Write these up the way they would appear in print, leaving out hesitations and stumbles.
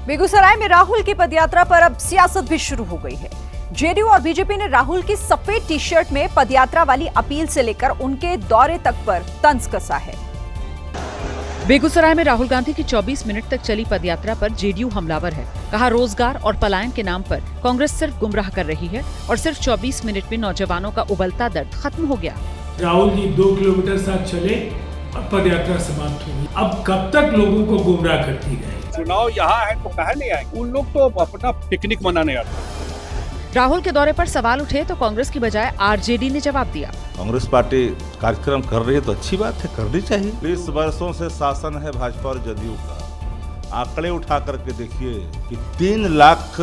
बेगूसराय में राहुल की पदयात्रा पर अब सियासत भी शुरू हो गई है। जेडीयू और बीजेपी ने राहुल की सफेद टी शर्ट में पदयात्रा वाली अपील से लेकर उनके दौरे तक पर तंज कसा है। बेगूसराय में राहुल गांधी की 24 मिनट तक चली पदयात्रा पर जेडीयू हमलावर है। कहा, रोजगार और पलायन के नाम पर कांग्रेस सिर्फ गुमराह कर रही है और सिर्फ 24 मिनट में नौजवानों का उबलता दर्द खत्म हो गया। राहुल जी 2 किलोमीटर साथ चले और पदयात्रा समाप्त हो गई। अब कब तक लोगों को गुमराह करती रहे? चुनाव यहाँ है तो कहा नहीं आए, उन लोग तो अपना पिकनिक मनाने आते हैं। राहुल के दौरे पर सवाल उठे तो कांग्रेस की बजाय आरजेडी ने जवाब दिया। कांग्रेस पार्टी कार्यक्रम कर रही है तो अच्छी बात है, करनी चाहिए। 20 वर्षों से शासन है भाजपा और जदयू का। आंकड़े उठा करके देखिए कि 3 लाख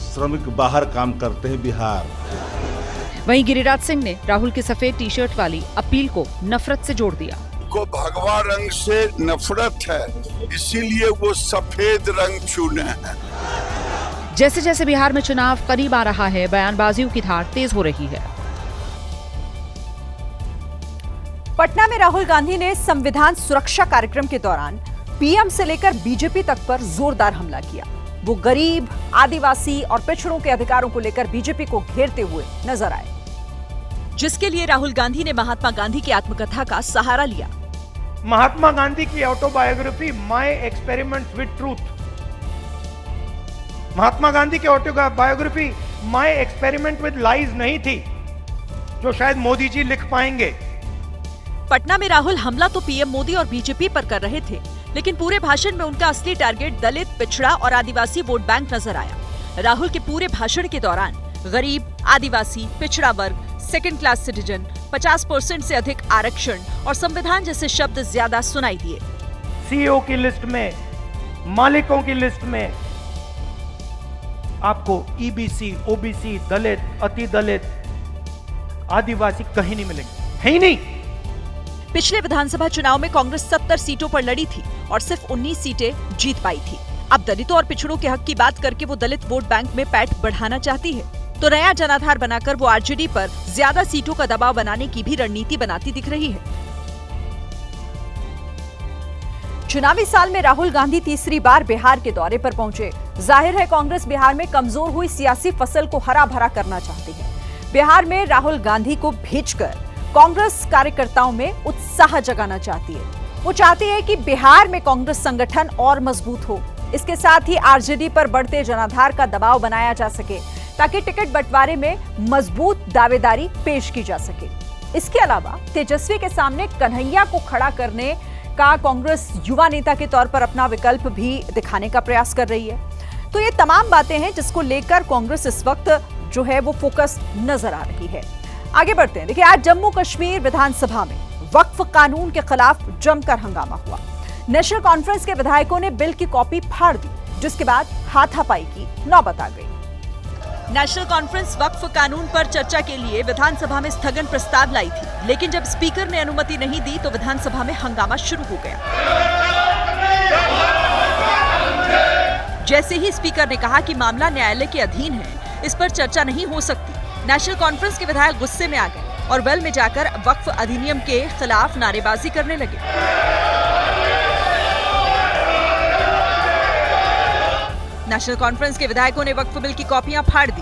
श्रमिक बाहर काम करते हैं बिहार। वहीं गिरिराज सिंह ने राहुल की सफेद टी शर्ट वाली अपील को नफरत से जोड़ दिया। को भगवा रंग से नफरत है, इसीलिए वो सफेद रंग चुने हैं। जैसे जैसे बिहार में चुनाव करीब आ रहा है, बयानबाजियों की धार तेज हो रही है। पटना में राहुल गांधी ने संविधान सुरक्षा कार्यक्रम के दौरान पीएम से लेकर बीजेपी तक पर जोरदार हमला किया। वो गरीब, आदिवासी और पिछड़ों के अधिकारों को लेकर बीजेपी को घेरते हुए नजर आए, जिसके लिए राहुल गांधी ने महात्मा गांधी की आत्मकथा का सहारा लिया। महात्मा गांधी की autobiography my experiments with truth, Mahatma Gandhi की autobiography my experiment with lies नहीं थी, जो शायद मोदी जी लिख पाएंगे। पटना में राहुल हमला तो पीएम मोदी और बीजेपी पर कर रहे थे, लेकिन पूरे भाषण में उनका असली टारगेट दलित, पिछड़ा और आदिवासी वोट बैंक नजर आया। राहुल के पूरे भाषण के दौरान गरीब, आदिवासी, पिछड़ा वर्ग, सेकंड क्लास सिटीजन, 50% से अधिक आरक्षण और संविधान जैसे शब्द ज्यादा सुनाई दिए। सीईओ की लिस्ट में, मालिकों की लिस्ट में आपको ईबीसी, ओबीसी, दलित, अति दलित, आदिवासी कहीं नहीं मिलेंगे, है ही नहीं। पिछले विधानसभा चुनाव में कांग्रेस 70 सीटों पर लड़ी थी और सिर्फ 19 सीटें जीत पाई थी। अब दलितों और पिछड़ों के हक की बात करके वो दलित वोट बैंक में पैठ बढ़ाना चाहती है, तो नया जनाधार बनाकर वो आरजेडी पर ज्यादा सीटों का दबाव बनाने की भी रणनीति बनाती दिख रही है। चुनावी साल में राहुल गांधी तीसरी बार बिहार के दौरे पर पहुंचे। जाहिर है कांग्रेस बिहार में कमजोर हुई सियासी फसल को हरा भरा करना चाहती है। बिहार में राहुल गांधी को भेजकर कांग्रेस कार्यकर्ताओं में उत्साह जगाना चाहती है। वो चाहती है कि बिहार में कांग्रेस संगठन और मजबूत हो। इसके साथ ही आरजेडी पर बढ़ते जनाधार का दबाव बनाया जा सके, ताकि टिकट बंटवारे में मजबूत दावेदारी पेश की जा सके। इसके अलावा तेजस्वी के सामने कन्हैया को खड़ा करने का कांग्रेस युवा नेता के तौर पर अपना विकल्प भी दिखाने का प्रयास कर रही है। तो ये तमाम बातें हैं जिसको लेकर कांग्रेस इस वक्त जो है वो फोकस्ड नजर आ रही है। आगे बढ़ते हैं। देखिए, आज जम्मू कश्मीर विधानसभा में वक्फ कानून के खिलाफ जमकर हंगामा हुआ। नेशनल कॉन्फ्रेंस के विधायकों ने बिल की कॉपी फाड़ दी, जिसके बाद हाथापाई की नौबत आ गई। नेशनल कॉन्फ्रेंस वक्फ कानून पर चर्चा के लिए विधानसभा में स्थगन प्रस्ताव लाई थी, लेकिन जब स्पीकर ने अनुमति नहीं दी तो विधानसभा में हंगामा शुरू हो गया। जैसे ही स्पीकर ने कहा कि मामला न्यायालय के अधीन है, इस पर चर्चा नहीं हो सकती, नेशनल कॉन्फ्रेंस के विधायक गुस्से में आ गए और वेल में जाकर वक्फ अधिनियम के खिलाफ नारेबाजी करने लगे। नेशनल कॉन्फ्रेंस के विधायकों ने वक्फ बिल की कॉपियां फाड़ दी।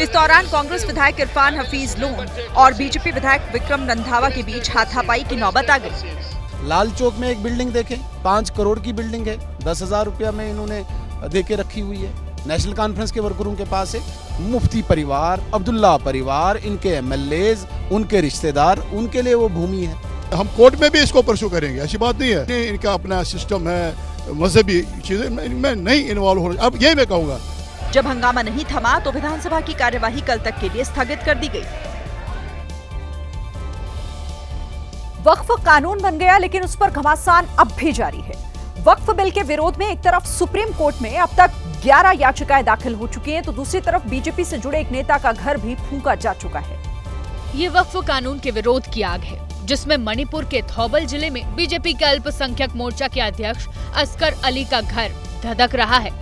इस दौरान कांग्रेस विधायक इरफान हफीज लोन और बीजेपी विधायक विक्रम रंधावा के बीच हाथापाई की नौबत आ गई। लाल चौक में एक बिल्डिंग देखें, 5 करोड़ की बिल्डिंग है, 10,000 रुपया में इन्होंने देके रखी हुई है। नेशनल कॉन्फ्रेंस के वर्करों के पास है। मुफ्ती परिवार, अब्दुल्ला परिवार, इनके एमएलएज, उनके रिश्तेदार, उनके लिए वो भूमि है। हम कोर्ट में भी इसको परसू करेंगे, ऐसी बात नहीं है। इनका अपना सिस्टम है, मजहबी चीजें मैं नहीं इन्वॉल्व हो रहा। अब ये मैं कहूँगा, जब हंगामा नहीं थमा तो विधानसभा की कार्यवाही कल तक के लिए स्थगित कर दी गई। वक्फ कानून बन गया, लेकिन उस पर घमासान अब भी जारी है। वक्फ बिल के विरोध में एक तरफ सुप्रीम कोर्ट में अब तक 11 याचिकाएं दाखिल हो चुकी हैं, तो दूसरी तरफ बीजेपी से जुड़े एक नेता का घर भी फूंका जा चुका है। ये वक्फ कानून के विरोध की आग है, जिसमें मणिपुर के थौबल जिले में बीजेपी के अल्पसंख्यक मोर्चा के अध्यक्ष असगर अली का घर धधक रहा है।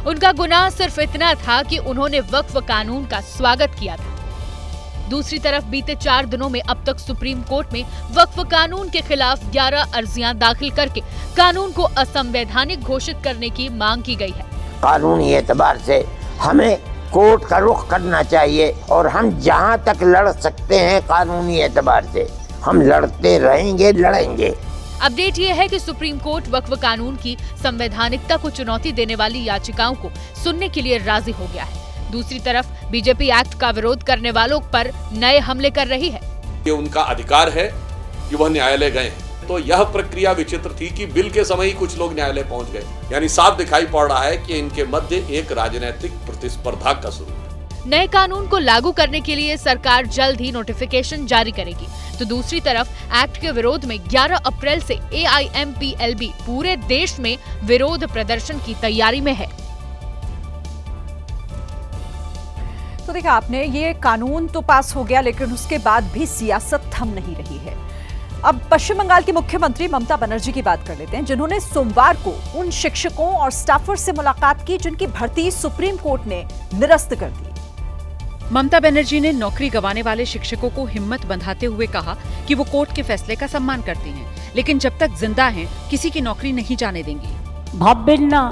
उनका गुनाह सिर्फ इतना था कि उन्होंने वक्फ कानून का स्वागत किया था। दूसरी तरफ बीते 4 दिनों में अब तक सुप्रीम कोर्ट में वक्फ कानून के खिलाफ 11 अर्जियां दाखिल करके कानून को असंवैधानिक घोषित करने की मांग की गई है। कानूनी एतबार से हमें कोर्ट का रुख करना चाहिए और हम जहां तक लड़ सकते हैं कानूनी एतबार से हम लड़ते रहेंगे, लड़ेंगे। अपडेट ये है कि सुप्रीम कोर्ट वक्फ कानून की संवैधानिकता को चुनौती देने वाली याचिकाओं को सुनने के लिए राजी हो गया है। दूसरी तरफ बीजेपी एक्ट का विरोध करने वालों पर नए हमले कर रही है। ये उनका अधिकार है कि वह न्यायालय गए हैं। तो यह प्रक्रिया विचित्र थी कि बिल के समय ही कुछ लोग न्यायालय पहुंच गए, यानी साफ दिखाई पड़ रहा है कि इनके मध्य एक राजनीतिक प्रतिस्पर्धा का स्वरूप है। नए कानून को लागू करने के लिए सरकार जल्द ही नोटिफिकेशन जारी करेगी। तो दूसरी तरफ एक्ट के विरोध में 11 अप्रैल से AIMPLB पूरे देश में विरोध प्रदर्शन की तैयारी में है। तो देखा आपने, ये कानून तो पास हो गया लेकिन उसके बाद भी सियासत थम नहीं रही है। अब पश्चिम बंगाल की मुख्यमंत्री ममता बनर्जी की बात कर लेते हैं, जिन्होंने सोमवार को उन शिक्षकों और स्टाफर्स से मुलाकात की जिनकी भर्ती सुप्रीम कोर्ट ने निरस्त कर दी। ममता बनर्जी ने नौकरी गंवाने वाले शिक्षकों को हिम्मत बंधाते हुए कहा कि वो कोर्ट के फैसले का सम्मान करती हैं, लेकिन जब तक जिंदा हैं किसी की नौकरी नहीं जाने देंगी। ভাববেন না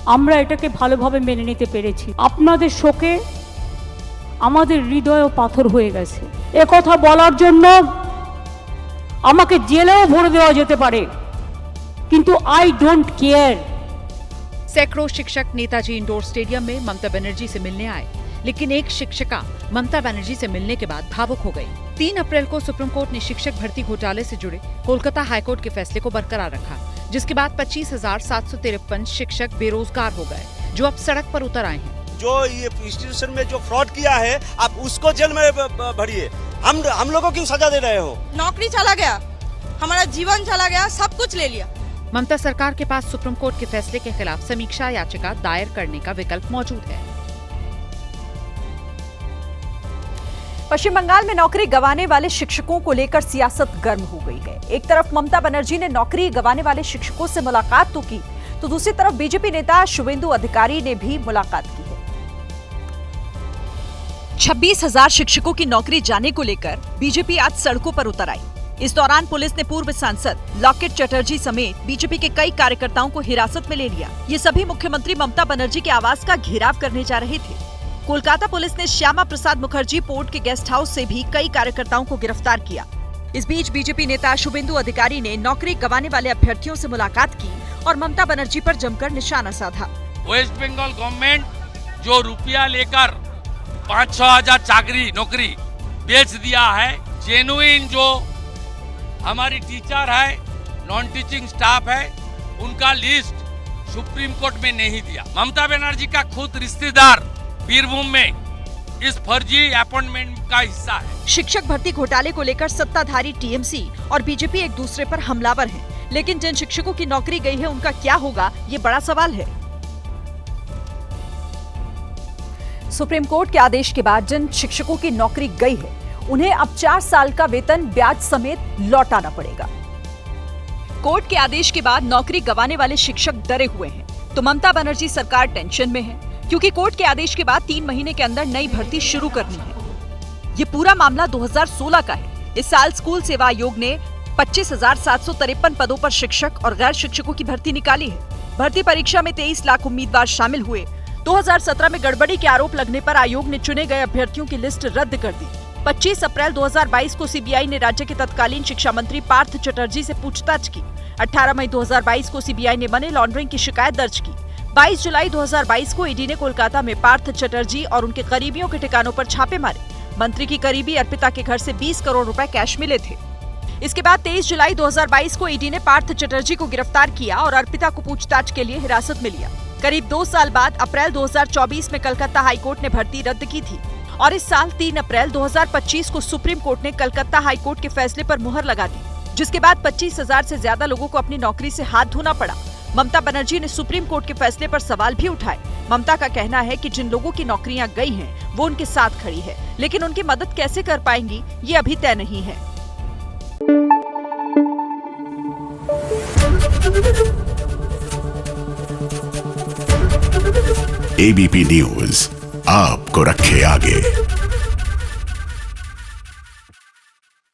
আমরা এটাকে ভালোভাবে মেনে নিতে পেরেছি, আপনাদের শোকে আমাদের হৃদয়ও পাথর হয়ে গেছে। এ কথা বলার জন্য আমাকে জেলেও ভরে দেওয়া যেতে পারে, কিন্তু আই ডোন্ট কেয়ার। सैकड़ों शिक्षक नेताजी इंडोर स्टेडियम में ममता बनर्जी से मिलने आए, लेकिन एक शिक्षिका ममता बनर्जी से मिलने के बाद भावुक हो गई। 3 अप्रैल को सुप्रीम कोर्ट ने शिक्षक भर्ती घोटाले से जुड़े कोलकाता हाईकोर्ट के फैसले को बरकरार रखा, जिसके बाद 25,753 शिक्षक बेरोजगार हो गए, जो अब सड़क पर उतर आए हैं। जो ये इंस्टीट्यूशन में जो फ्रॉड किया है आप उसको जेल में भरिए, हम लोगों की सजा दे रहे हो। नौकरी चला गया, हमारा जीवन चला गया, सब कुछ ले लिया। ममता सरकार के पास सुप्रीम कोर्ट के फैसले के खिलाफ समीक्षा याचिका दायर करने का विकल्प मौजूद है। पश्चिम बंगाल में नौकरी गंवाने वाले शिक्षकों को लेकर सियासत गर्म हो गई है। एक तरफ ममता बनर्जी ने नौकरी गंवाने वाले शिक्षकों से मुलाकात तो की, तो दूसरी तरफ बीजेपी नेता शुवेंदु अधिकारी ने भी मुलाकात की है। 26,000 शिक्षकों की नौकरी जाने को लेकर बीजेपी आज सड़कों पर उतर आई। इस दौरान पुलिस ने पूर्व सांसद लॉकेट चटर्जी समेत बीजेपी के कई कार्यकर्ताओं को हिरासत में ले लिया। ये सभी मुख्यमंत्री ममता बनर्जी के आवास का घेराव करने जा रहे थे। कोलकाता पुलिस ने श्यामा प्रसाद मुखर्जी पोर्ट के गेस्ट हाउस से भी कई कार्यकर्ताओं को गिरफ्तार किया। इस बीच बीजेपी नेता शुवेंदु अधिकारी ने नौकरी गंवाने वाले अभ्यर्थियों से मुलाकात की और ममता बनर्जी पर जमकर निशाना साधा। वेस्ट बंगाल गवर्नमेंट जो रुपया लेकर 5-6 हजार चाकरी नौकरी बेच दिया है, जेन्युइन जो हमारी टीचर है, नॉन टीचिंग स्टाफ है, उनका लिस्ट सुप्रीम कोर्ट में नहीं दिया। ममता बनर्जी का खुद रिश्तेदार बीरभूम में इस फर्जी अपॉइंटमेंट का हिस्सा है। शिक्षक भर्ती घोटाले को लेकर सत्ताधारी टीएमसी और बीजेपी एक दूसरे पर हमलावर हैं, लेकिन जिन शिक्षकों की नौकरी गई है उनका क्या होगा, ये बड़ा सवाल है। सुप्रीम कोर्ट के आदेश के बाद जिन शिक्षकों की नौकरी गई है उन्हें अब 4 साल का वेतन ब्याज समेत लौटाना पड़ेगा। कोर्ट के आदेश के बाद नौकरी गंवाने वाले शिक्षक डरे हुए हैं, तो ममता बनर्जी सरकार टेंशन में है, क्योंकि कोर्ट के आदेश के बाद 3 महीने के अंदर नई भर्ती शुरू करनी है। ये पूरा मामला 2016 का है। इस साल स्कूल सेवा आयोग ने 25,753 पदों पर शिक्षक और गैर शिक्षकों की भर्ती निकाली है। भर्ती परीक्षा में 23 लाख उम्मीदवार शामिल हुए। 2017 में गड़बड़ी के आरोप लगने पर आयोग ने चुने गए अभ्यर्थियों की लिस्ट रद्द कर दी। 25 अप्रैल 2022 को सीबीआई ने राज्य के तत्कालीन शिक्षा मंत्री पार्थ चटर्जी से पूछताछ की। 18 मई 2022 को सीबीआई ने मनी लॉन्ड्रिंग की शिकायत दर्ज की। 22 जुलाई 2022 को ईडी ने कोलकाता में पार्थ चटर्जी और उनके करीबियों के ठिकानों पर छापे मारे। मंत्री की करीबी अर्पिता के घर से 20 करोड़ रुपए कैश मिले थे। इसके बाद 23 जुलाई 2022 को ईडी ने पार्थ चटर्जी को गिरफ्तार किया और अर्पिता को पूछताछ के लिए हिरासत में लिया। करीब 2 साल बाद अप्रैल 2024 में कलकत्ता हाईकोर्ट ने भर्ती रद्द की थी और इस साल 3 अप्रैल 2025 को सुप्रीम कोर्ट ने कलकत्ता हाईकोर्ट के फैसले पर मुहर लगा दी, जिसके बाद 25,000 से ज्यादा लोगों को अपनी नौकरी से हाथ धोना पड़ा। ममता बनर्जी ने सुप्रीम कोर्ट के फैसले पर सवाल भी उठाए। ममता का कहना है कि जिन लोगों की नौकरियां गई हैं, वो उनके साथ खड़ी है, लेकिन उनकी मदद कैसे कर पाएंगी, ये अभी तय नहीं है। एबीपी न्यूज आपको रखे आगे।